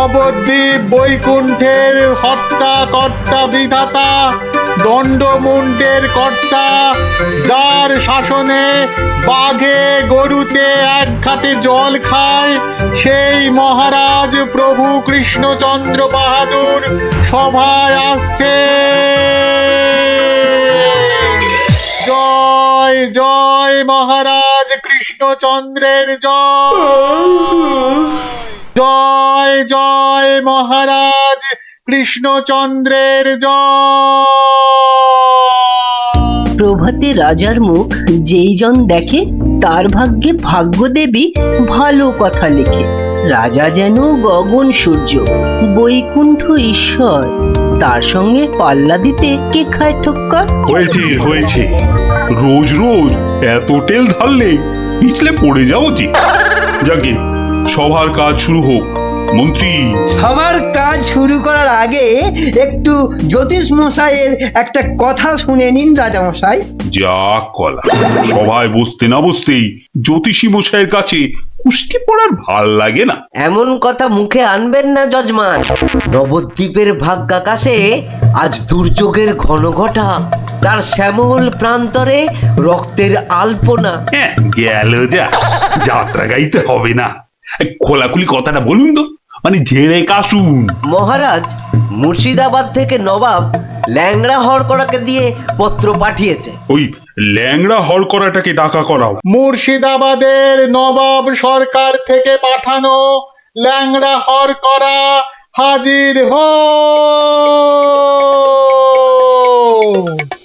নবদ্বীপ বৈকুণ্ঠের হর্তা কর্তা বিধাতা, দণ্ডমুণ্ডের কর্তা, যার শাসনে বাঘে গরুতে এক ঘাটে জল খায়, সেই মহারাজ প্রভু কৃষ্ণচন্দ্র বাহাদুর সভায় আসছে। জয় জয় মহারাজ কৃষ্ণচন্দ্রের জয়। জয় জয় মহারাজ কৃষ্ণচন্দ্রের জয়। প্রভাতে রাজার মুখ যেই জন দেখে, তার ভাগ্যে ভাগ্যদেবী ভালো কথা লেখে। রাজা যেন গগন সূর্য, বৈকুণ্ঠ ঈশ্বর, তার সঙ্গে পাল্লা দিতে কে খায় ঠক্কর? হয়েছে হয়েছে, রোজ রোজ এত তেল ঢাললে পিছলে পড়ে যাও যে। যাকে সবার কাজ শুরু হোক। মন্ত্রী, সবার কাজ শুরু করার আগে একটু জ্যোতিষ মশাইয়ের একটা কথা শুনে নিন রাজা মশাই। যা কলা, সভায় বসতে না বসতেই জ্যোতিষী মশাইয়ের কাছে কুস্তি পড়ার ভাল লাগে না। এমন কথা মুখে আনবেন না যজমান। নবদ্বীপের ভাগ্যাকাশে আজ দুর্যোগের ঘন ঘটা, তার শ্যামল প্রান্তরে রক্তের আলপনা। হ্যাঁ, গেল যা, যাত্রা গাইতে হবে না। খোলাখুলি কথাটা বলুন তো, মানে ঝেড়ে কাশুন। মহারাজ মুর্শিদাবাদ থেকে নবাব ল্যাংড়া হরকড়াকে দিয়ে পত্র পাঠিয়েছে। ওই ল্যাংড়া হরকড়াটাকে ডাকা করাও। মুর্শিদাবাদের নবাব সরকার থেকে পাঠানো ল্যাংড়া হরকড়া হাজির হো।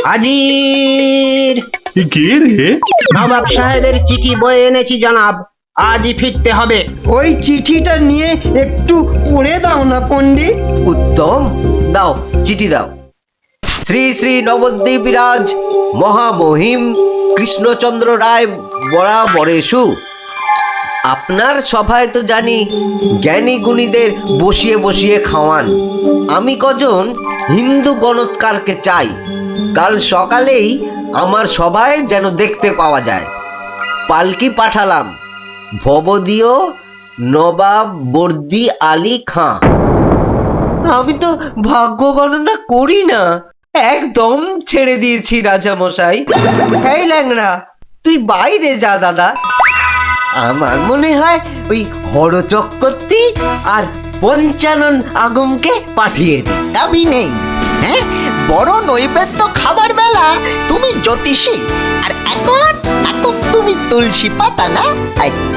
হাজির। কে রে? নবাব সাহেবের চিঠি বয়ে এনেছি জনাব, আজই ফিরতে হবে। ওই চিঠিটা নিয়ে একটু পড়ে দাও না পণ্ডিত। উত্তম, দাও চিঠি দাও। শ্রী শ্রী নবদ্বীপ রাজ মহামহিম কৃষ্ণচন্দ্র রায় বরাবরেশু। আপনার সভায় তো জানি জ্ঞানী গুণীদের বসিয়ে বসিয়ে খাওয়ান। আমি কজন হিন্দু গণৎকারকে চাই, কাল সকালেই আমার সভায় যেন দেখতে পাওয়া যায়। পালকি পাঠালাম, ভবদীয় নবাব বর্দি আলী খাঁ। আমি তো ভাগ্য গণনা করি না, একদম ছেড়ে দিয়েছি রাজা মশাই। এই ল্যাংড়া, তুই বাইরে যা দাদা। আমার মনে হয় ওই হরচক্রবর্তী আর পঞ্চানন আগমকে পাঠিয়ে দে। দাবি নেই, হ্যাঁ, বড় নৈবেদ্য খাবার বেলা তুমি জ্যোতিষী, আর এখন এখন তুমি তুলসী পাতা না?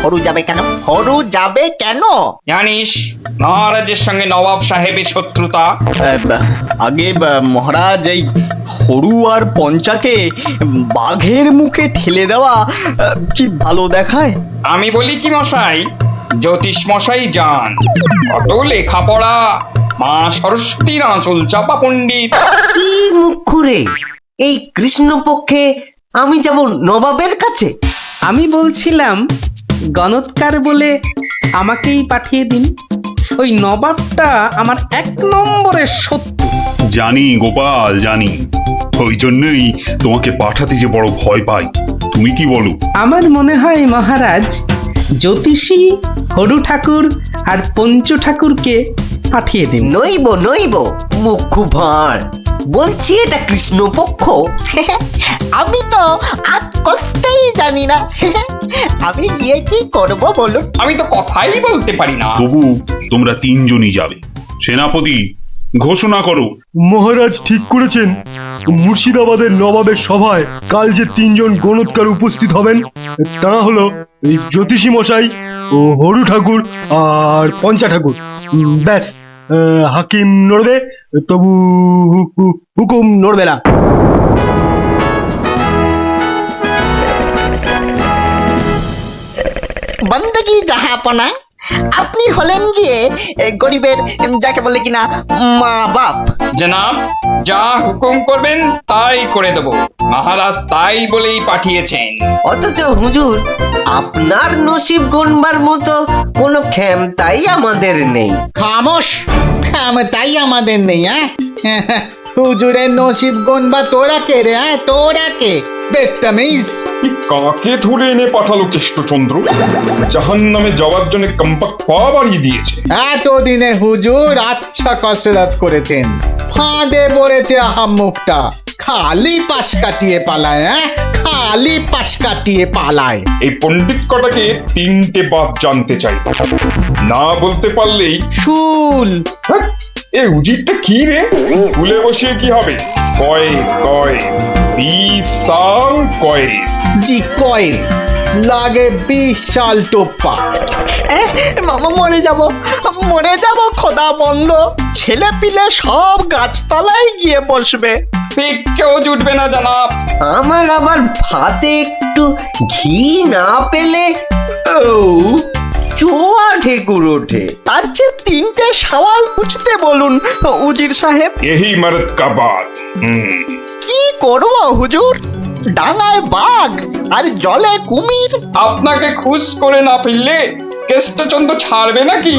হরু যাবে কেন? হরু যাবে কেন? জানিস মহারাজের সঙ্গে নবাব সাহেবের শত্রুতা। আগে মহারাজ, এই হরু আর পঞ্চাকে বাঘের মুখে ঠেলে দেওয়া কি ভালো দেখায়? আমি বলি কি মশাই, জ্যোতিষ মশাই যান, কত লেখাপড়া, মা সরস্বতীর আঁচল চাপা পণ্ডিত। কি মুখ খুঁড়ে এই কৃষ্ণপক্ষে আমি যাব নবাবের কাছে? আমি বলছিলাম গণৎকার বলে আমাকেই পাঠিয়ে দিন। ওই নবাবটা আমার এক নম্বরের শত্রু। জানি গোপাল, জানি, ওই জন্যই তোমাকে পাঠাতে যে বড় ভয় পাই। তুমি কি বলো? আমার মনে হয় মহারাজ জ্যোতিষী হরু ঠাকুর আর পঞ্চু ঠাকুরকে পাঠিয়ে দিন। নইব নইব, মুখ ভাঁড়, বলছি এটা কৃষ্ণপক্ষ। আমি তো আজ কষতেই জানি না, আমি গিয়ে কি করব বলুন? আমি তো কথাই বলতে পারি না। তবু তোমরা তিনজনই যাবে। সেনাপতি, ঘোষণা করো। মহারাজ ঠিক করেছেন, মুর্শিদাবাদের নবাবের সভায় কাল যে তিনজন গণৎকার উপস্থিত হবেন, তারা হলো এই জ্যোতিষী মশাই ও হরু ঠাকুর আর পঞ্চা ঠাকুর। ব্যাস, হাকিম নড়বে, তবু হুকুম নড়বে না। বন্দগি জাহাপনা, আপনি হলেন গিয়ে গরিবের, যাকে বলে কিনা মা বাপ। জনাব, যা হুকুম করবেন তাই করে দেব। মহারাজ তাই বলেই পাঠিয়েছেন। অথচ হুজুর, আপনার নসিব গণবার মতো কোনো ক্ষমতাই আমাদের নেই। খামোশ, তাই আমাদের নেই। হুজুরের নসিব গুনবা তোরা কে রে? তোরা কে? বেত্তামিজ। কাকে ধরে এনে পাঠালো কৃষ্ণচন্দ্র? জাহান্নামে যাওয়ার জন্য কম্পাক পা বাড়িয়ে দিয়েছে। এতদিনে হুজুর আচ্ছা কসরত করেছেন, ফাঁদে পড়েছে আহাম্মুকটা। খালি পাশ কাটিয়ে পালায়, খালি পাশ কাটিয়ে পালায়। এই পণ্ডিত কটাকে তিনটে বাদ জানতে চাই, না বলতে পারলেই শুল। হ্যাঁ, এ উজিরটা কি রে? ভুলে বসিয়ে কি হবে? কয় কয় 20 সাল কয়। জি কয়েল লাগে 20 সাল টোপ্পা। মামা মরে যাব খোদা বন্ধ। ছেলে পিলে সব গাছতলায় গিয়ে বসবে। ঠিক কেউ জুটবে না জানাব। আমার আবার ভাতে একটু ঘি না পেলে চোয়া ঢেকুর ওঠে। তার চেয়ে তিনটে সওয়াল পুছতে বলুন উজির সাহেব। यही मर्द का बात। কি করব হুজুর? ডাঙায় বাঘ আর জলে কুমির। আপনাকে খুশ করে না ফেললে কৃষ্ণচন্দ্র ছাড়বে নাকি?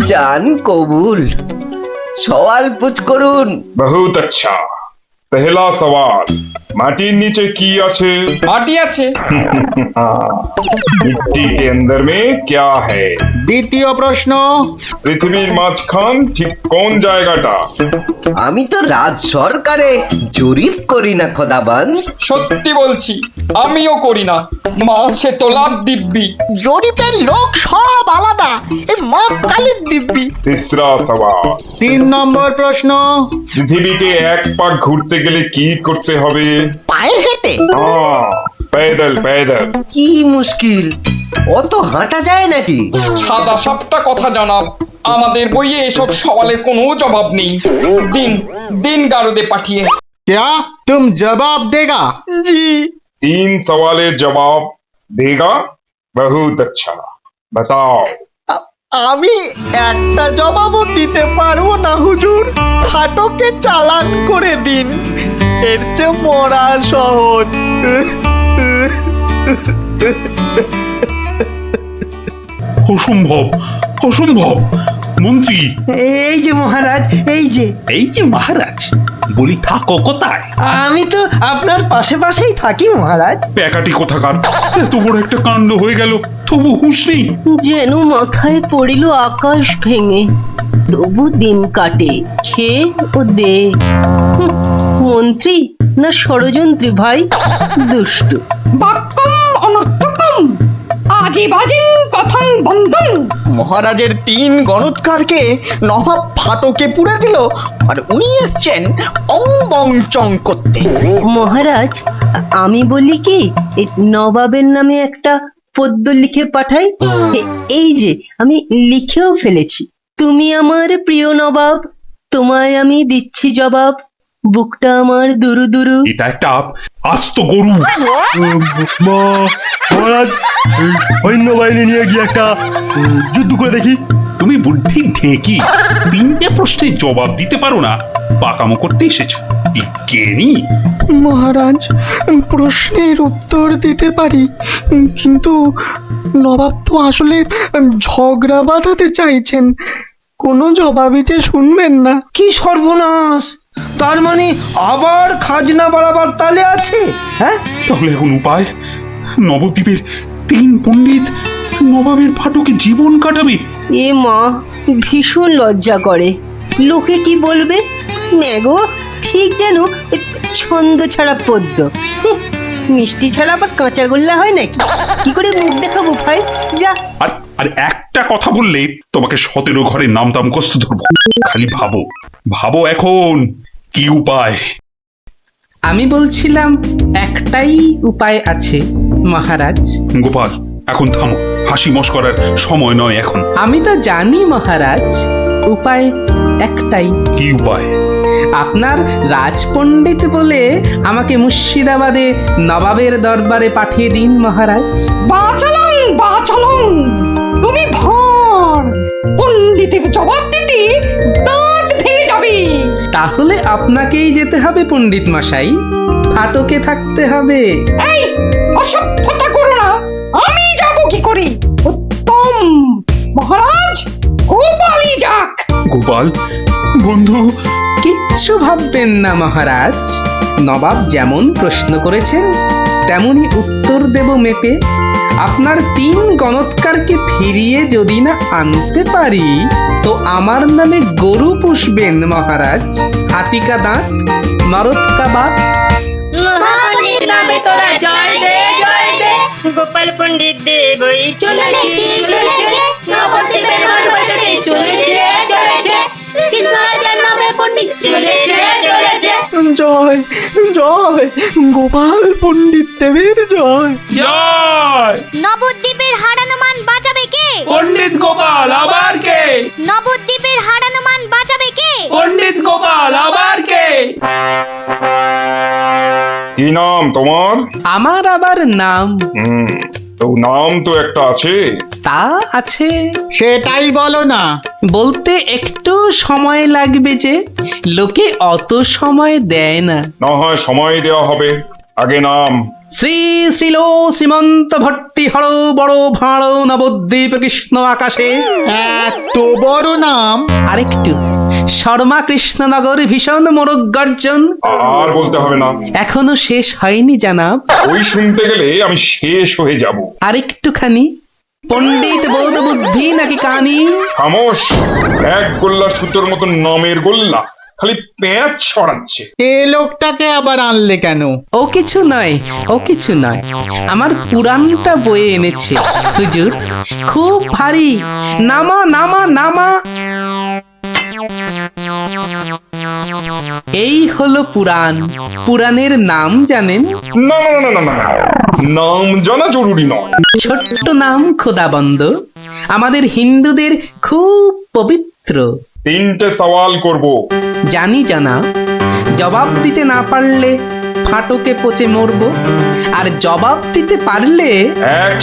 জান কবুল, সওয়াল পুছ করুন। बहुत अच्छा। पहला सवाल, माटिर नीचे की আছে? মাটি আছে। मिट्टी के अंदर में क्या है? দ্বিতীয় প্রশ্ন, পৃথিবীর মাঝখান ঠিক কোন জায়গাটা? আমি তো রাজ সরকারে জরিপ করি না খোদাবান। সত্যি বলছি, আমিও করি না। মাসে তোলার দিব্যি। জরিপের লোক সব আলাদা। এই মা কালীর দিব্যি। तीसरा सवाल, 3 নম্বর প্রশ্ন, পৃথিবীকে এক পাক ঘুরতে গেলে কি করতে হবে? পায়ে হেঁটে। হ্যাঁ, पैदल पैदल। কি মুশকিল, অত হাঁটা যায় নাকি? সাদা সাপটা কথা জানাব, আমাদের বইয়ে এসব সওয়ালের কোনো জবাব নেই। দিন দিন গারদে পাঠিয়ে। क्या तुम जवाब देगा? জি। 3 सवालेर जवाब देगा? बहुत अच्छा। बताओ। আমি একটা জবাবও দিতে পারবো না হুজুর। হাটকে চালান করে দিন, এর চেয়ে মরা সহজ। অসম্ভব, অসম্ভব। মন্ত্রী, এই যে মহারাজ, এই যে মহারাজ, বলি থাকো কোথায়? আমি তো আপনার পাশে পাশেই থাকি মহারাজ। প্যাকাটি কোথাকার, এত বড় একটা কাণ্ড হয়ে গেল, তবু হুঁশ নেই। যেন মাথায় পড়িল আকাশ ভেঙে, তবু দিন কাটে খেয়ে ও দে। হুঁ, মন্ত্রী না ষড়যন্ত্রী ভাই, দুষ্টু। বাক্যম অনর্থকম আজীবাজিন কথন বন্ধন। মহারাজের 3 গণৎকারকে নবাব ফাটকে পুড়ে দিল, আর উনি এসছেন অং বং চং করতে। মহারাজ, আমি বলি কি, এই নবাবের নামে একটা পদ্য লিখে পাঠাই। এই যে আমি লিখেও ফেলেছি। তুমি আমার প্রিয় নবাব, তোমায় আমি দিচ্ছি জবাব, বুকটা আমার দুরু দুরু। এটা একটা আস্ত গরু। মহারাজ, সৈন্যবাহিনী নিয়ে গিয়ে একটা যুদ্ধ করে দেখি। তুমি বুদ্ধি ঢেকি 3টে প্রশ্নের জবাব দিতে পারো না, পাকামো করতে এসেছো বিজ্ঞানী। মহারাজ, প্রশ্নের উত্তর দিতে পারি, কিন্তু নবাব তো আসলে ঝগড়া বাঁধাতে চাইছেন। কোনো জবাবই যে শুনবেন না। কি সর্বনাশ! তার মানে আবার খাজনা বাড়াবার তালে আছে? হ্যাঁ, তাহলে এখন উপায়? নবদ্বীপের 3 পণ্ডিত নবাবের ফাটকে জীবন কাটাবে। এ মা, ভীষণ লজ্জা করে। লোকে কি বলবে? ম্যাগো, ঠিক যেন ছন্দ ছাড়া পদ্য। হুঁ, মিষ্টি ছাড়া আবার কাঁচাগোল্লা হয় নাকি? কি করে মুখ দেখাবো ভাই? যা। আর আর একটা কথা বললে তোমাকে 17 ঘরে নামতাম কষ্ট ধরবো। খালি ভাবো, ভাবো এখন কি উপায়। আমি বলছিলাম একটাই উপায় আছে মহারাজ। গোপাল, এখন থামো, হাসি মস্করার সময় নয় এখন। আমি তো জানি মহারাজ, উপায় একটাই। কি উপায়? আপনার রাজপণ্ডিত বলে আমাকে মুর্শিদাবাদে নবাবের দরবারে পাঠিয়ে দিন মহারাজ। বাঁচালং বাঁচালং, তুমি ভর পণ্ডিতের জবাব দিতে দাঁত ভেঙে যাবে। তাহলে আপনাকেই যেতে হবে পণ্ডিত মশাই, ফাটকে থাকতে হবে। এই অসভ্যতা করো না, আমি যাব কি করে? উত্তম মহারাজ, গোপালই যাক। গোপাল বন্ধু, কি কিচ্ছু ভাববেন না মহারাজ, নবাব যেমন প্রশ্ন করেছেন তেমনি উত্তর দেব মেপে। আপনার 3 গণৎকারকে ফিরিয়ে যদি না আনতে পারি তো আমার নামে গরু পুষবেন মহারাজ, হাতিকা দাঁত, নরৎকা বাত। গোপাল পণ্ডিত দেব চলেছে নবদ্বীপের মান বাঁচাতে চলেছে কৃষ্ণরাজার নামে পণ্ডিত চলেছে জয় জয় গোপাল পণ্ডিত দেবের জয়। জয় নবদ্বীপের হারানো মান বাঁচাবে কে? পণ্ডিত গোপাল আবার কে? নবদ্বীপের হারানো মান বাঁচাবে কে? পণ্ডিত গোপাল আবার কে? কি নাম তোমার? আমার আবার নাম? তো নাম তো একটা আছে। তা আছে, সেটাই বলো না। বলতে একটু সময় লাগবে যে, লোকে অত সময় দেয় না। না হয় সময় দেওয়া হবে, আগে নাম। শ্রী শ্রীল শ্রীমন্ত ভট্টি হর বড় ভাঁড় নবদ্বীপ কৃষ্ণ আকাশে। এত বড় নাম? আরেকটু, শর্মা কৃষ্ণনগর ভীষণ মোরগ গর্জন। আর বলতে হবে না, এখনো শেষ হয়নি জানাব। ওই শুনতে গেলে আমি শেষ হয়ে যাব। আরেকটুখানি, পণ্ডিত বোধ বুদ্ধি নাকি কানি? খামোশ, এক গোল্লা সুতোর মতো নামের গোল্লা, খালি প্যাঁচ ছড়াচ্ছে। এ লোকটাকে আবার আনলে কেন? ও কিছু নয়, ও কিছু নয়, আমার পুরাণটা বয়ে এনেছে হুজুর, খুব ভারী। নামা নামা নামা। এই হলো পুরাণ। পুরাণের নাম জানেন? না না না না না না, নাম জানা জরুরি নয়। ছোট্ট নাম খোদাবন্দ, আমাদের হিন্দুদের খুব পবিত্র। 3টে সওয়াল করব। জানি জানা, জবাব দিতে না পারলে ফাটকে পচে মরব, আর জবাব দিতে পারলে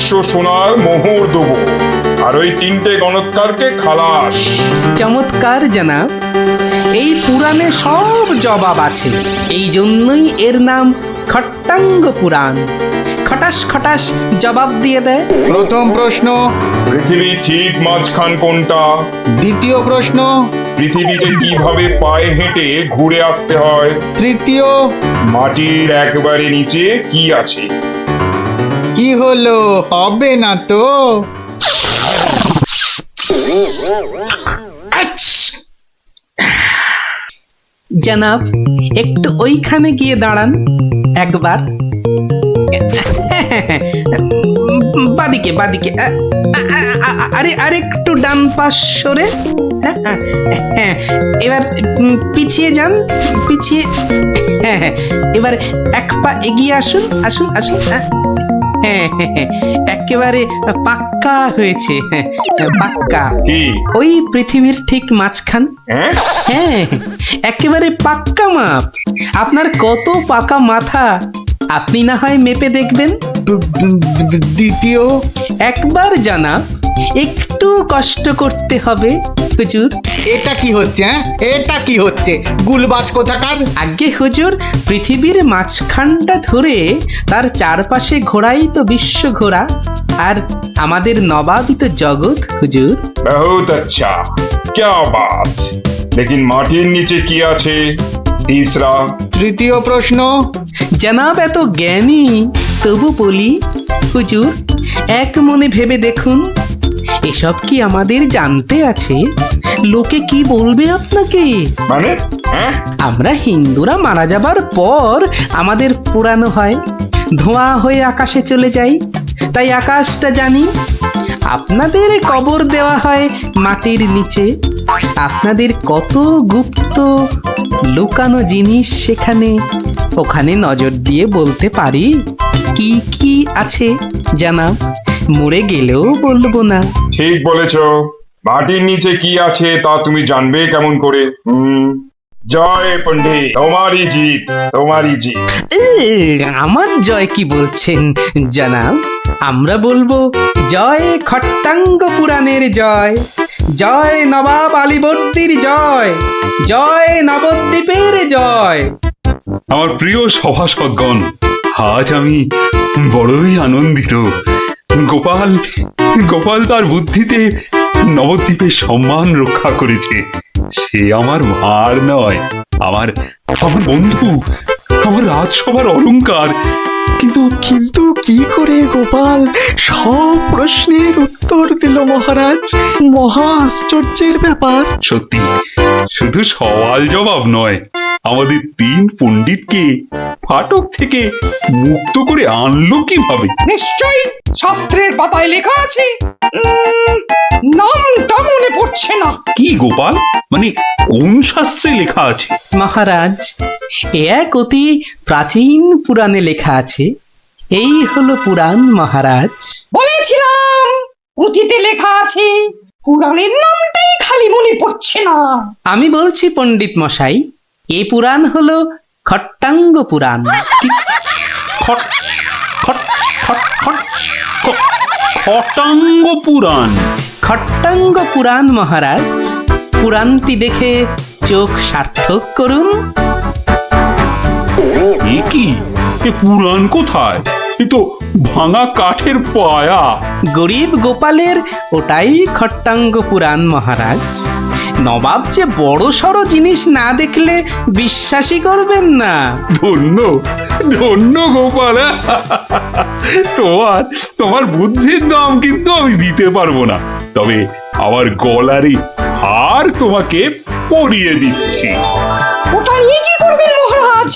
100 সোনার মোহর দেবো, আর ওই 3টে গণৎকারকে খালাস। চমৎকার জানাব, এই পুরাণে সব জবাব আছে, এই জন্যই এর নাম খট্টাঙ্গ পুরাণ। খটাস খটাস জবাব দিয়ে দেয়। প্রথম প্রশ্ন, পৃথিবী ঠিক মাঝখান কোনটা? দ্বিতীয় প্রশ্ন, পৃথিবীতে কিভাবে পায়ে হেঁটে ঘুরে আসতে হয়? তৃতীয়, মাটির একবারে নিচে কি আছে? কি হলো, হবে না তো? জানাব, একটু ওইখানে গিয়ে দাঁড়ান একবার। বাদিকে বাদিকে, আরে আরে একটু ডান পাশ সরে। এবার পিছিয়ে যান, পিছিয়ে। এবার 1 পা এগিয়ে আসুন, আসুন আসুন। একেবারে পাক্কা হয়েছে, পাক্কা। কি? ওই পৃথিবীর ঠিক মাঝখান। হ্যাঁ? হ্যাঁ, একেবারে পাক্কা মাপ। আপনার কত পাকা মাথা, আপনি না হয় মেপে দেখবেন। দ্বিতীয়, একবার জানা, একটু কষ্ট করতে হবে হুজুর। এটা কি হচ্ছে? এটা কি হচ্ছে? গুলবাজ কোথাকার। আগে হুজুর, পৃথিবীর মাঝখানটা ধরে তার চারপাশে ঘোরাই তো বিশ্ব ঘোরা, আর আমাদের নবাবই তো জগৎ হুজুর। বহুত আচ্ছা, क्या बात। लेकिन মাটির নিচে কি আছে? तीसरा। তৃতীয় প্রশ্ন, জানাব এত জ্ঞানী, তবু বলি হুজুর, এক মনে ভেবে দেখুন, এসব কি আমাদের জানতে আছে? লোকে কি বলবে আপনাকে? মানে? হ্যাঁ? আমরা হিন্দুরা মারা যাবার পর আমাদের পোড়ানো হয়, ধোঁয়া হয়ে আকাশে চলে যাই, তাই আকাশটা জানি। আপনাদের কবর দেওয়া হয় মাটির নিচে, আপনাদের কত গুপ্ত লুকানো জিনিস সেখানে, ওখানে নজর দিয়ে বলতে পারি কি কি আছে জানাব, মরে গেলেও বলবো না। ঠিক বলেছ, মাটির নিচে কি আছে তা তুমি জানবে কেমন করে? জয় পণ্ডিত, তোমারই জিত, তোমারই জিত। আমার জয় কি বলছেন জানাব? আমরা বলবো জয় খট্টাঙ্গ পুরাণের জয়, জয় নবাব আলীবর্দীর জয়, জয় নবদ্বীপের জয়। আমার প্রিয় সভাসদগণ, আজ আমি বড়ই আনন্দিত। গোপাল গোপাল তার বুদ্ধিতে নবদ্বীপের সম্মান রক্ষা করেছে। সে আমার ভার নয়, আমার আমার বন্ধু, আমার রাজসভার অলংকার। কিন্তু কিন্তু কি করে গোপাল সব প্রশ্নের উত্তর দিল মহারাজ? মহা আশ্চর্যের ব্যাপার। সত্যি শুধু সওয়াল জবাব নয়, আমাদের 3 পণ্ডিতকে ফাটক থেকে মুক্ত করে আনলো কিভাবে? নিশ্চয়ই শাস্ত্রের পাতায় লেখা আছে। নামটা মনে পড়ছে না। কি গোপাল, মানে কোন শাস্ত্রে লেখা আছে? মহারাজ, এ এক অতি প্রাচীন পুরাণে লেখা আছে। এই হলো পুরাণ মহারাজ। বলেছিলাম পুঁথিতে লেখা আছে, পুরাণের নামটাই খালি মনে পড়ছে না। আমি বলছি পণ্ডিত মশাই, এই পুরাণ হলো খট্টাঙ্গ পুরাণ। খট খট খট খট খ- খটাঙ্গ পুরাণ। খট্টাঙ্গ পুরাণ মহারাজ। পুরাণটি দেখে চোখ সার্থক করুন। এ কি, এ পুরাণ কোথায়? এ তো ভাঙা কাঠের পায়া। গরিব গোপালের ওটাই খট্টাঙ্গ পুরাণ মহারাজ। নবাব যে বড় সড় জিনিস না দেখলে বিশ্বাসই করবেন না। ধন্য ধন্য গোপাল। তোমার বুদ্ধির দাম কিন্তু আমি দিতে পারবো না, তবে আমার গলারই হার তোমাকে পরিয়ে দিচ্ছি। ওটা নিয়ে কি করবেন মহারাজ?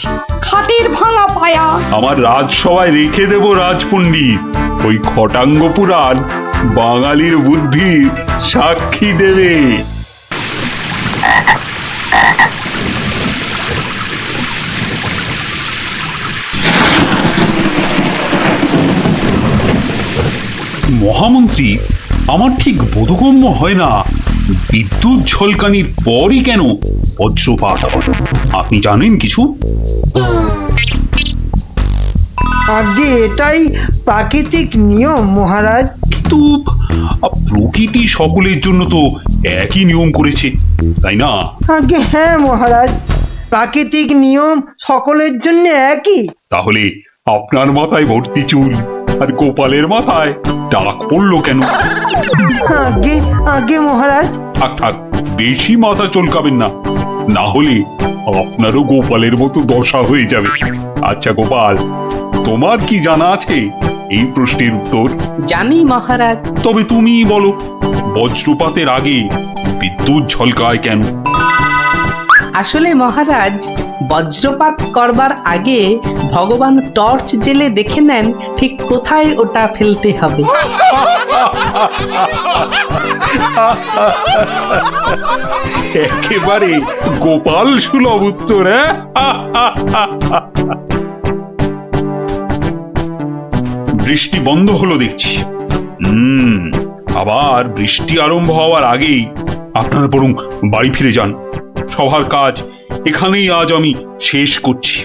খাটের ভাঙা পায়া। আমার রাজসভায় রেখে দেব রাজপণ্ডিত। ওই খটাঙ্গ পুরাণ বাঙালির বুদ্ধির সাক্ষী দেবে। মহামন্ত্রী, আমার ঠিক বোধগম্য হয় না, বিদ্যুৎ ঝলকানির পরই কেন বজ্রপাত হয়? আপনি জানেন কিছু? আগে এটাই প্রাকৃতিক নিয়ম মহারাজ। কিন্তু প্রকৃতি সকলের জন্য তো একই নিয়ম করেছে, তাই না? আগে হ্যাঁ মহারাজ, প্রাকৃতিক নিয়ম সকলের জন্য একই। তাহলে আপনার মাথায় ভর্তি চুল আর গোপালের মাথায় টাক পড়লো কেন? আগে আগে মহারাজ। থাক থাক, বেশি মাথা চলকাবেন না, না হলে আপনারও গোপালের মতো দশা হয়ে যাবে। আচ্ছা গোপাল, তোমার কি জানা আছে এই প্রশ্নের উত্তর? জানি মহারাজ। তবে তুমিই বলো, বজ্রপাতের আগে বিদ্যুৎ ঝলকায় কেন? আসলে মহারাজ, বজ্রপাত করবার আগে ভগবান টর্চ জেলে দেখে নেন ঠিক কোথায় ওটা ফেলতে হবে। একেবারে গোপাল সুলভ উত্তর। বৃষ্টি বন্ধ হলো দেখছি। আবার বৃষ্টি আরম্ভ হওয়ার আগেই আপনারা বরং বাড়ি ফিরে যান। সবার কাজ এখানেই আজ আমি শেষ করছি।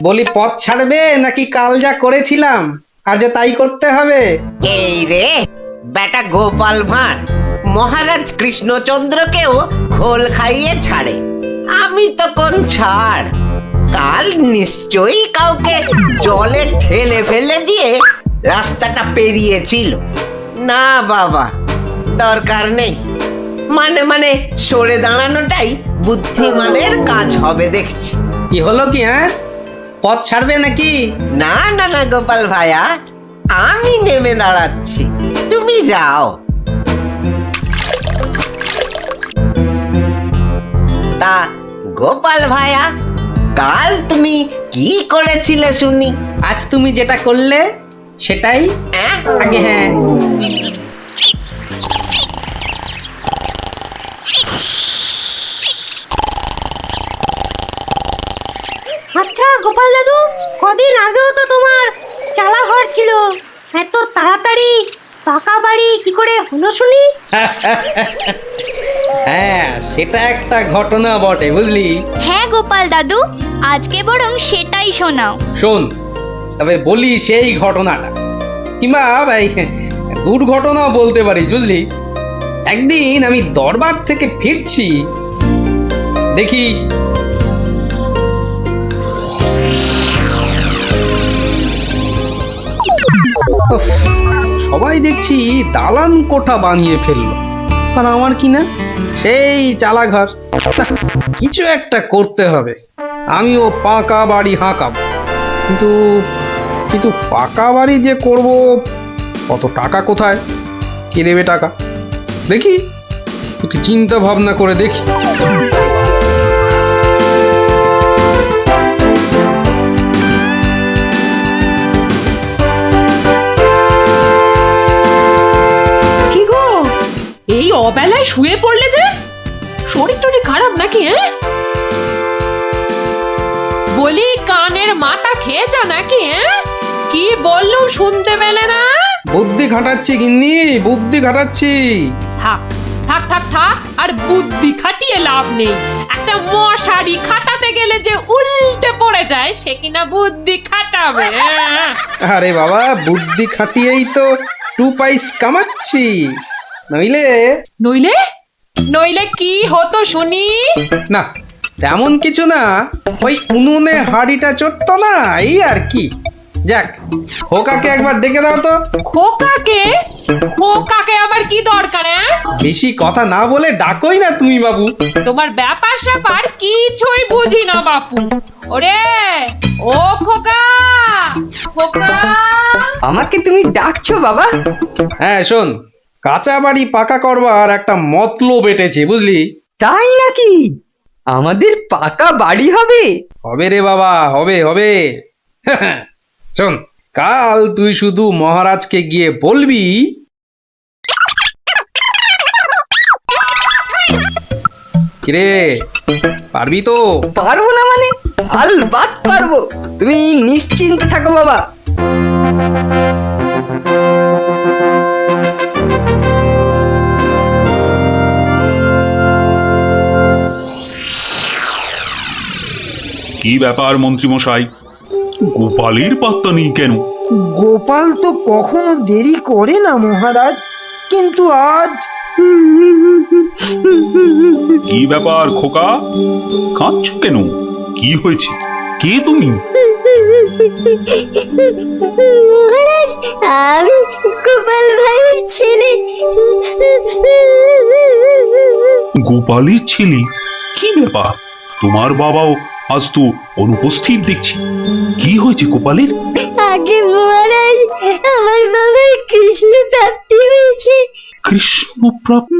বলি, পথ ছাড়বে নাকি কাল যা করেছিলাম আজও তাই করতে হবে? এই রে বেটা গোপাল ভাঁড়, মহারাজ কৃষ্ণচন্দ্রকেও খোল খাইয়ে ছাড়ে, আমি তো কোন ছাড়। কাল নিশ্চয়ই কাউকে জলে ঠেলে ফেলে দিয়ে রাস্তাটা পেরিয়েছিল। না বাবা, দরকার নেই। মানে সরে দাঁড়ানোটাই বুদ্ধিমানের কাজ হবে দেখছি। কি হলো কি? হ্যাঁ, পথ ছাড়বে নাকি? না না না গোপাল ভাইয়া, আমি নেমে দাঁড়াচ্ছি, তুমি যাও। তা গোপাল ভাইয়া, কাল তুমি কি করেছিলে শুনি? আজ তুমি যেটা করলে সেটাই আগে। হ্যাঁ, আচ্ছা গোপাল দাদু, কদিন আগেও তো তোমার চালা ঘর ছিল, এত তাড়াতাড়ি পাকা বাড়ি কি করে হলো শুনি? হ্যাঁ, সেটা একটা ঘটনা বটে, বুঝলি? হ্যাঁ গোপাল দাদু, আজকে বরং সেটাই শোনাও। শোন, তবে বলি সেই ঘটনাটা, কিংবা এই দুর্ঘটনাও বলতে পারিস, বুঝলি? একদিন আমি দরবার থেকে ফিরছি, দেখি। উফ, সবাই দেখছি দালান কোঠা বানিয়ে ফেললো, আর আমার কি না সেই চালাঘর। না, কিছু একটা করতে হবে। আমিও পাকা বাড়ি হাঁকাবো, কিন্তু কিন্তু পাকা বাড়ি যে করব, কত টাকা কোথায়, কে দেবে টাকা? দেখি, একটু চিন্তা ভাবনা করে দেখি। কি গো, এই অবেলায় শুয়ে পড়লে যে? শরীর টরীর খারাপ নাকি? বলি কানের মাথা খেয়েছ নাকি? কি বললুম শুনতে পেলে না? বুদ্ধি খাটাচ্ছি গিন্নি, বুদ্ধি খাটাচ্ছি। থাক থাক থাক থাক, আর বুদ্ধি খাটিয়ে লাভ নেই। একটা মশারি খাটাতে গেলে যে উল্টে পড়ে যায়, সে কিনা বুদ্ধি খাটাবে? আরে বাবা, বুদ্ধি খাটিয়েই তো 2 পয়সা কামাচ্ছি, নইলে নইলে নইলে কি হতো শুনি? না, তেমন কিছু না, ওই উনুনে হাড়িটা চড়তো না, এই আর কি। যাক, খোকাকে একবার ডেকে দাও তো। খোকাকে? খোকাকে আবার কি দরকার? বেশি কথা না বলে ডাকোই না তুমি বাবু। তোমার ব্যাপার স্যাপার কিছুই বুঝি না বাপু। ওরে ও খোকা, খোকা। আমাকে তুমি ডাকছো বাবা? হ্যাঁ শোন, কাঁচা বাড়ি পাকা করবার একটা মতলব এটেছে, বুঝলি? তাই নাকি? আমাদের পাকা বাড়ি হবে? হবে রে বাবা, হবে হবে। শোন, কাল তুই শুধু মহারাজকে গিয়ে বলবি, কিরে পারবি তো? পারবো না মানে? আলবাত পারবো, তুমি নিশ্চিন্তে থাকো বাবা। কি ব্যাপার মন্ত্রীমশাই, গোপালের পাত্তা নেই কেন? গোপাল তো কখনো দেরি করে না মহারাজ, কিন্তু আজ কি ব্যাপার খোকা, কাঁদছ কেন? কি হয়েছে? কে তুমি? মহারাজ, আমি গোপাল ভাইয়ের ছেলে। গোপালের ছেলে? কি ব্যাপার, তোমার বাবাও আজ তো অনুপস্থিত দেখছি। কি হয়েছে গোপালের? আগে মহারাজ, আমার বাবার কৃষ্ণ প্রাপ্তি হয়েছে। কৃষ্ণ প্রাপ্তি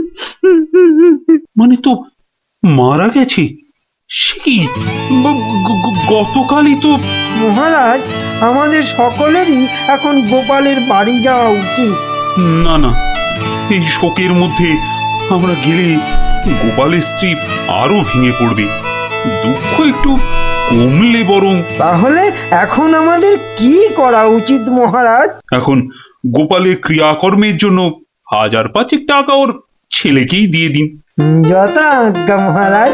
মানে তো মারা গেছে? সে কি, গতকালই তো। মহারাজ, আমাদের সকলেরই এখন গোপালের বাড়ি যাওয়া উচিত। না না, এই শোকের মধ্যে আমরা গেলে গোপালের স্ত্রী আরো ভেঙে পড়বে। দুঃখ একটু কমলে বরং। তাহলে এখন আমাদের কি করা উচিত মহারাজ? এখন গোপালের ক্রিয়াকর্মের জন্য 1000-5 টাকা ওর ছেলেকেই দিয়ে দিন। যথা আজ্ঞা মহারাজ,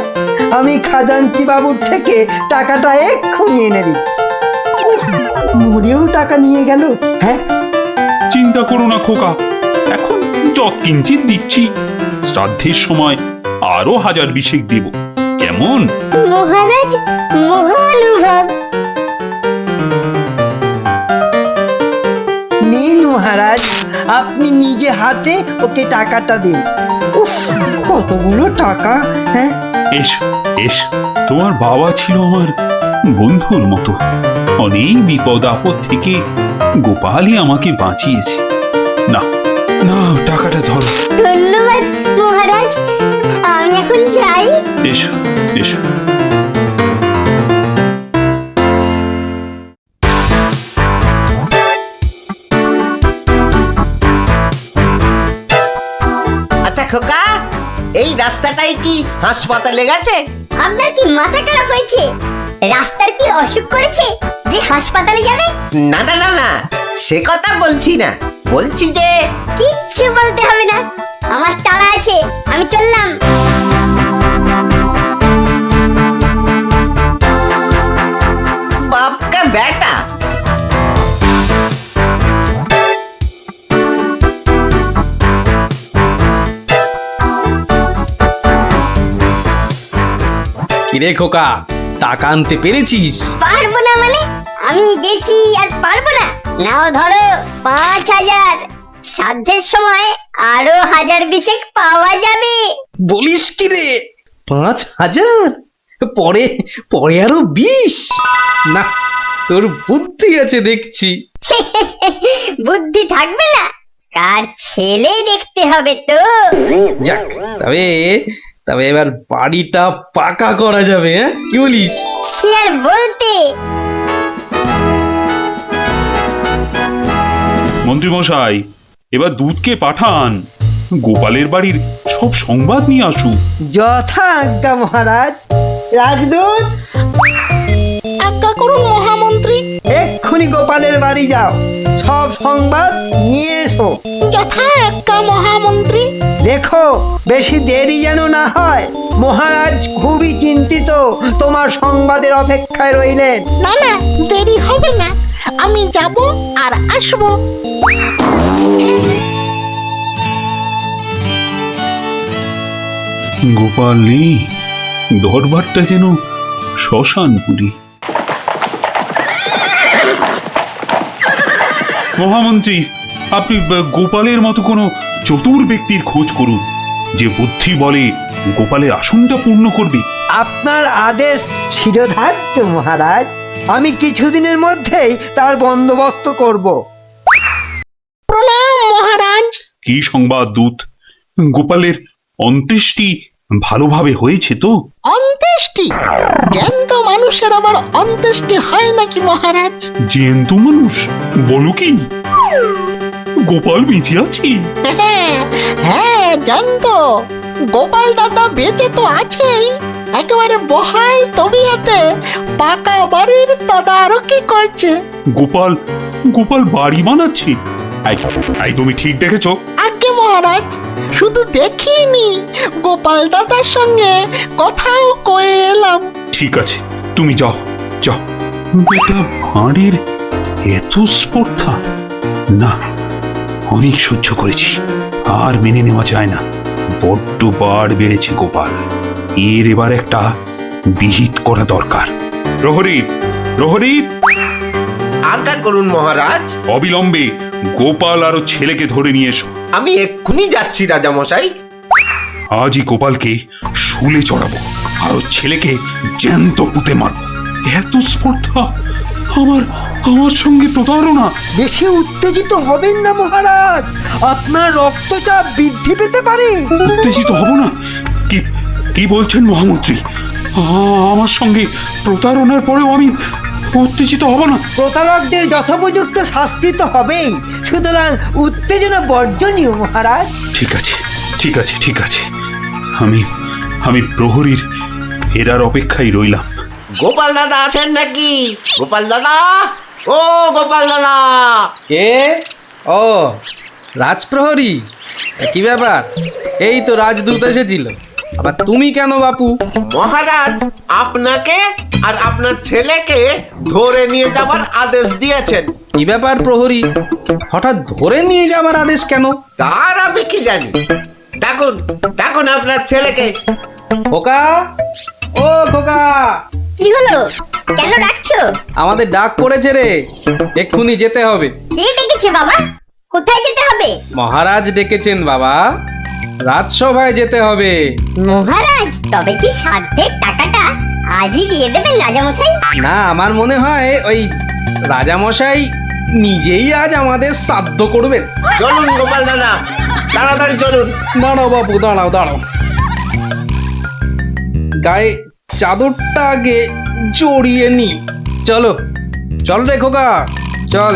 আমি খাজাঞ্চি বাবুর থেকে টাকাটা এক্ষুনি এনে দিচ্ছি। মরেও টাকা নিয়ে গেল। হ্যাঁ, চিন্তা করো না খোকা, এখন যৎকিঞ্চিৎ দিচ্ছি, শ্রাদ্ধের সময় আরো 1000-20 দেব, কেমন? মহারাজ, মহানুভব। নিন মহারাজ, আপনি নিজে হাতে ওকে টাকাটা দিন। উফ, কতগুলো টাকা! হ্যাঁ, এসো এসো, তোমার বাবা ছিল আমার বন্ধুর মতো। অনেক বিপদ আপদ থেকে গোপালই আমাকে বাঁচিয়েছে। না না, টাকাটা ধরো। ধন্যবাদ মহারাজ, আমি এখন যাই। এসো এসো। আচ্ছা খোকা, এই রাস্তাটাই কি হাসপাতালে গেছে? আপনার কি মাথা খারাপ হয়েছে? রাস্তার কি অসুখ করেছে যে হাসপাতালে যাবে? না না না না, সে কথা বলছি না, বলছি যে কিচ্ছু বলতে হবে না, আমার তাড়া আছে, আমি চললাম। বাপ কা বেটা। কিরে খোকা, টাকা আনতে পেরেছিস? পারবো না মানে? আমি গেছি আর পারবো না? নাও ধরো 5,000। সাধ্যের সময় আরো 1,000 পাওয়া যাবে। বলিস কি রে? 5,000? পরে পরে আরো 20? না, তোর বুদ্ধি আছে দেখছি। বুদ্ধি থাকবে না? কার ছেলে দেখতে হবে তো। যাক, তবে তবে এবার বাড়িটা পাকা করা যাবে, হ্যাঁ? কি বলিস? সে আর বলতে। মন্ত্রী মশাই, এবার দুধকে পাঠান, গোপালের বাড়ির সব সংবাদ নিয়ে আসুক। যথা আজ্ঞা মহারাজ। রাজদূত, আজ্ঞা করুন মহামন্ত্রী। এক্ষুনি গোপালের বাড়ি যাও, সব সংবাদ নিয়ে এসো। যথা আজ্ঞা মহামন্ত্রী। দেখো বেশি দেরি যেন না হয়। মহারাজ খুবই চিন্তিত, তোমার সংবাদের অপেক্ষায় রইলেন। না না, দেরি হবে না, আমি যাব আর আসবো। গোপাল নেই, দরবারটা যেন শ্মশানপুরী। মহামন্ত্রী, আপনি গোপালের মতো কোনো চতুর ব্যক্তির খোঁজ করুন, যে বুদ্ধি বলে গোপালের আসনটা পূর্ণ করবে। আপনার আদেশ শিরোধার্য মহারাজ। আমি কিছুদিনের মধ্যেই তার বন্দোবস্ত করব। প্রণাম মহারাজ। কি সংবাদ দূত? গোপালের অন্ত্যেষ্টি ভালোভাবে হয়েছে তো? অন্ত্যেষ্টি? জ্যান্ত মানুষের আবার অন্ত্যেষ্টি হয় নাকি মহারাজ? জ্যান্ত মানুষ? বলো কি? গোপাল বেঁচে আছে? হ্যাঁ হ্যাঁ, জ্যান্ত। গোপাল দাদা বেঁচে তো আছেই, একেবারে বহাল তবিয়তে পাকা বাড়ির তদারকি করছে। গোপাল গোপাল বাড়ি বানাচ্ছে? এই তুমি ঠিক দেখেছো? আজ্ঞে মহারাজ, শুধু দেখিনি, গোপাল দাদার সঙ্গে কথাও কয়ে এলাম। ঠিক আছে, তুমি যাও যাও। বেটা ভাঁড়ের এত স্পর্ধা? না, অনেক সহ্য করেছি, আর মেনে নেওয়া যায় না। বড্ড বাড় বেড়েছে গোপাল, এর এবার একটা বিহিত করা দরকার। প্রহরী, প্রহরী! আজ্ঞা করুন মহারাজ। অবিলম্বে গোপাল আর ওর ছেলেকে ধরে নিয়ে এসো। আমি এক্ষুনি যাচ্ছি রাজামশাই। আজই গোপালকে শুলে চড়াবো, আর ওর ছেলেকে জ্যান্ত পুঁতে মারবো। এত স্পর্ধা! আমার আমার সঙ্গে প্রতারণা! বেশি উত্তেজিত হবেন না মহারাজ, আপনার রক্তচাপ বৃদ্ধি পেতে পারে। উত্তেজিত হব না? কি কি বলছেন মহামন্ত্রী? আমার সঙ্গে প্রতারণার পরেও আমি উত্তেজিত হব না? প্রতারকদের যথোপযুক্ত শাস্তি তো হবেই, সুতরাং উত্তেজনা বর্জনীয় মহারাজ। ঠিক আছে, ঠিক আছে, ঠিক আছে। আমি আমি প্রহরীর ফেরার অপেক্ষায় রইলাম। গোপাল দাদা আছেন নাকি? গোপাল দাদা, ও গোপাল দাদা! কে? ও, রাজপ্রহরী। কি ব্যাপার? এই তো রাজদূত এসেছিল, আবার তুমি কেন বাপু? মহারাজ আপনাকে আর আপনার ছেলেকে ধরে নিয়ে যাবার আদেশ দিয়েছেন। কি ব্যাপার প্রহরী, হঠাৎ ধরে নিয়ে যাবার আদেশ কেন? তার আমি কি জানি। ডাকুন, ডাকুন আপনার ছেলেকে। খোকা, ও খোকা! কি হলো? কেন ডাকছো? আমাদের ডাক পড়েছে রে, এক্ষুনি যেতে হবে। কে ডেকেছে বাবা? কোথায় যেতে হবে? মহারাজ ডেকেছেন বাবা, রাজসভায় যেতে হবে। মহারাজ, তবে কি সাধ্যের টাকাটা আজই দিয়ে দেবেন রাজামশাই? না, আমার মনে হয় ওই রাজামশাই নিজেই আজ আমাদের শ্রাদ্ধ করবেন। চলুন গোপাল দাদা, তাড়াতাড়ি চলুন। দাঁড়াও বাপু, দাঁড়াও দাঁড়াও, গায়ে চাদরটা আগে জড়িয়ে নি। চলো, চল রে খোকা, চল।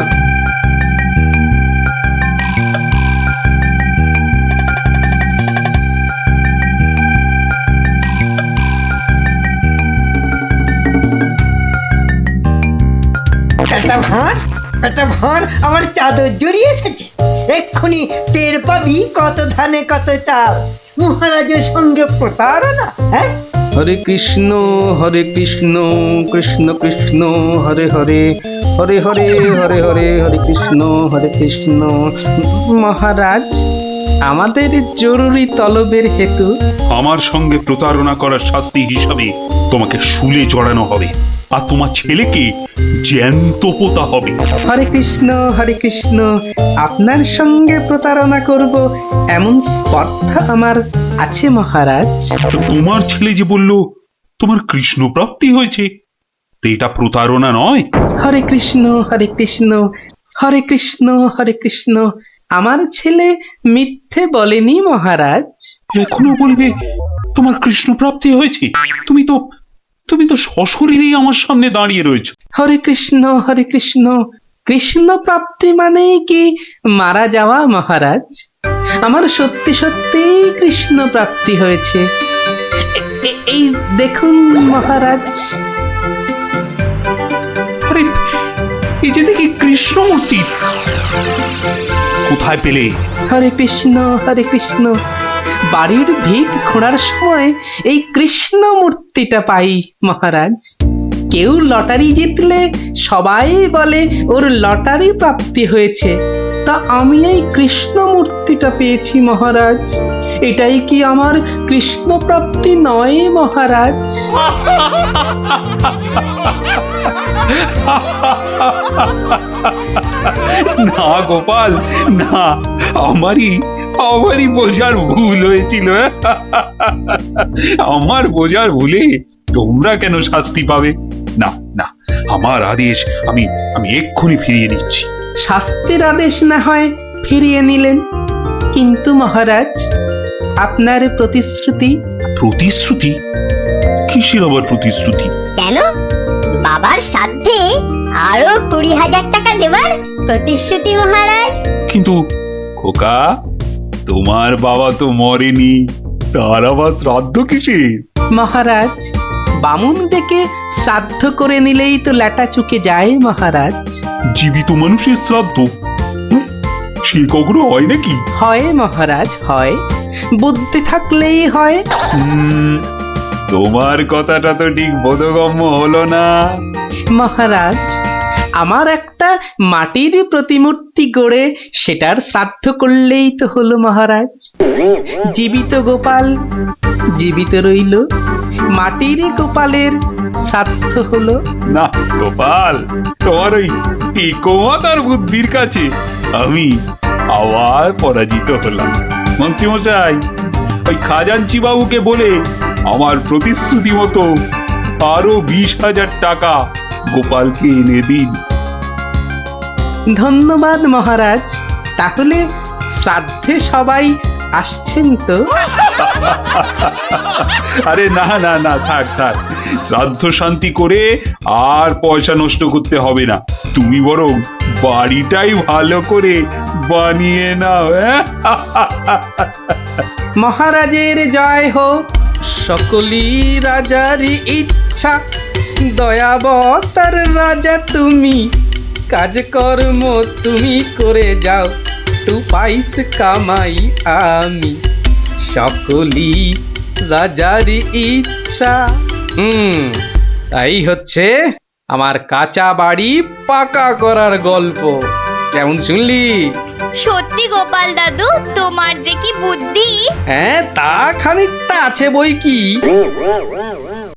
একটা ভাঁড় আমার চাদর জড়িয়ে এসেছে। এক্ষুনি টের পাবি কত ধানে কত চাল। মহারাজের সঙ্গে প্রতারণা। হ্যাঁ, হরে কৃষ্ণ কৃষ্ণ কৃষ্ণ হরে হরে, হরে হরে হরে হরে, হরে কৃষ্ণ। মহারাজ, আমাদের জরুরি তলবের হেতু আমার সঙ্গে প্রতারণা করার শাস্তি হিসাবে তোমাকে শুলে চড়ানো হবে আর তোমার ছেলেকে জ্যান্ত পোতা হবে। হরে কৃষ্ণ, আপনার সঙ্গে প্রতারণা করব এমন স্পর্ধা আমার আছে মহারাজ। তো তোমার ছেলে যে বলল তোমার কৃষ্ণ প্রাপ্তি হয়েছে, তো এটা প্রতারণা নয়? হরে কৃষ্ণ, হরে কৃষ্ণ, হরে কৃষ্ণ, হরে কৃষ্ণ। আমার ছেলে মিথ্যে বলেনি মহারাজ। এখনো বলবে তোমার কৃষ্ণ প্রাপ্তি হয়েছে? তুমি তো সশরীরেই আমার সামনে দাঁড়িয়ে রয়েছো। হরে কৃষ্ণ, হরে কৃষ্ণ। কৃষ্ণ প্রাপ্তি মানে কি মারা যাওয়া মহারাজ? আমার সত্যি সত্যি কৃষ্ণ প্রাপ্তি হয়েছে। এই দেখুন মহারাজ। আরে এই যে দেখি কৃষ্ণ মূর্তি, কোথায় পেলে? হরে কৃষ্ণ, হরে কৃষ্ণ। বাড়ির ভিত খোঁড়ার সময় এই কৃষ্ণ মূর্তিটা পাই মহারাজ। কেউ লটারি জিতলে সবাই বলে ওর লটারি প্রাপ্তি হয়েছে, তা আমি এই কৃষ্ণ মূর্তিটা পেয়েছি মহারাজ। এটাই কি আমার কৃষ্ণ প্রাপ্তি নয় মহারাজ? না গোপাল, না, আমারই বোঝার ভুল হয়েছিল। আমার বোঝার ভুলে তোমরা কেন শাস্তি পাবে? না না, আমার আদেশ আমি এক্ষুনি ফিরিয়ে নিচ্ছি। শাস্তির আদেশ না হয় ফিরিয়ে নিলেন, কিন্তু মহারাজ আপনার প্রতিশ্রুতি? প্রতিশ্রুতি? কিসের আবার প্রতিশ্রুতি? কেন? বাবার সাধ্যে আরো 20,000 টাকা দেবার প্রতিশ্রুতি মহারাজ। কিন্তু খোকা, তোমার বাবা তো মরেনি, তার আবার শ্রাদ্ধ কিসের? মহারাজ বামুন ডেকে শ্রাদ্ধ করে নিলেই তো ল্যাটা চুকে যায় মহারাজ। জীবিত মানুষের শ্রাদ্ধ সে কখনো হয় নাকি? হয় মহারাজ, হয়। বুদ্ধি থাকলেই হয়। তোমার কথাটা তো ঠিক বোধগম্য হলো না মহারাজ। আমার একটা মাটির প্রতিমূর্তি গড়ে সেটার শ্রাদ্ধ করলেই তো হলো মহারাজ। জীবিত গোপাল জীবিত রইল, মাটির গোপালের শ্রাদ্ধ হলো না। গোপাল, তোমার ওই টিকোমাতার বুদ্ধির কাছে আমি আবার পরাজিত হলাম। মন্ত্রীমশাই, ওই খাজাঞ্চি বাবুকে বলে আমার প্রতিশ্রুতি মতো আরো 20,000 টাকা গোপালকে এনে দিন। ধন্যবাদ মহারাজ। তাহলে শ্রাদ্ধে সবাই আসছেন তো? আরে না না না, থাক থাক, শ্রাদ্ধ শান্তি করে আর পয়সা নষ্ট করতে হবে না। তুমি বরং বাড়িটাই ভালো করে বানিয়ে নাও। মহারাজের জয় হোক। সকলি রাজারই ইচ্ছা, দয়াবতার রাজা তুমি। কাজকর্ম তুমি করে যাও, 2 পয়সা কামাই আমি। সকলি রাজারই ইচ্ছা। তাই হচ্ছে আমার কাঁচা বাড়ি পাকা করার গল্প। কেমন শুনলি? সত্যি গোপাল দাদু, তোমার যে কি বুদ্ধি! হ্যাঁ, তা খানিকটা আছে বই কি।